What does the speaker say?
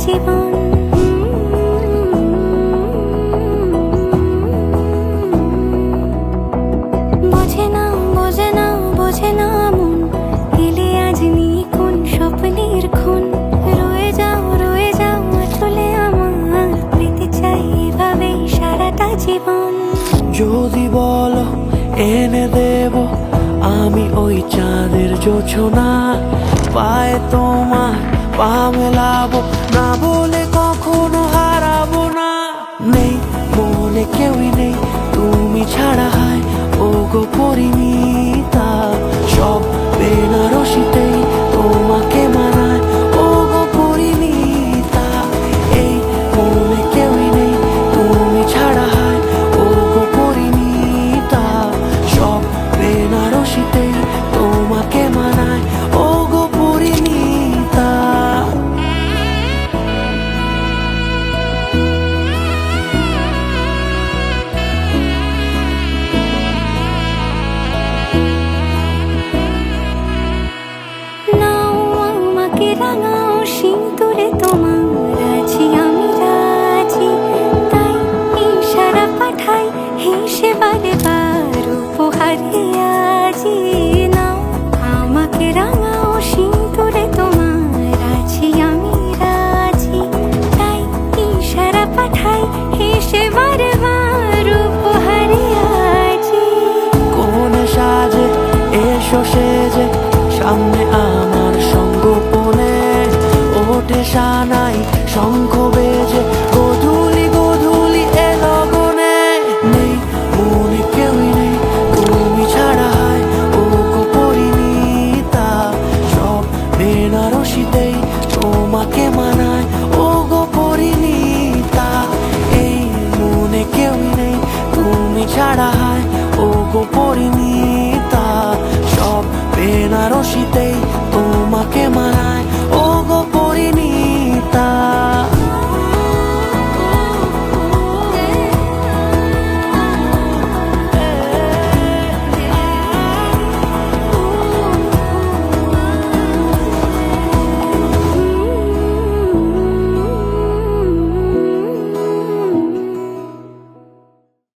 জীবন বোঝে না বোঝে না বোঝে না মন এলে আজ নিকুন স্বপ্নের খুন রয়ে যাও চলে আমার পেতে চাই এভাবে সারাটা জীবন। যদি বলো এনে দেব আমি ওই চাঁদের জোছনা, পায়ে তোমার পা মেলাবো, না বলে কখনো হারাবো না। নেই মনে কেউই নেই তুমি ছাড়া, হায় ও গো পরিমিতা, সব বেনারসিতেই তোমাকে মানায় ও গো পরিমিতা। এই মনে কেউই নেই তুমি ছাড়া, হায় ও গো পরিমিতা, সব বেনারসিতেই তোমাকে মানায় ও গো পরিমিতা। রাঙাও সিঁদুরে তোমার আছি আমি রাজি, তাই ইশারা পাঠাই হেসে বারে বার উপহারে আজি। নাও আমাকে রাঙাও সিঁদুরে তোমার আছি আমি রাজি, তাই ইশারা পাঠাই হেসে বারে বার উপহারে আজি। কোন সাজে এসো সেজে সামনে আমার সঙ্গোপনে, ওঠে সানাই শঙ্খ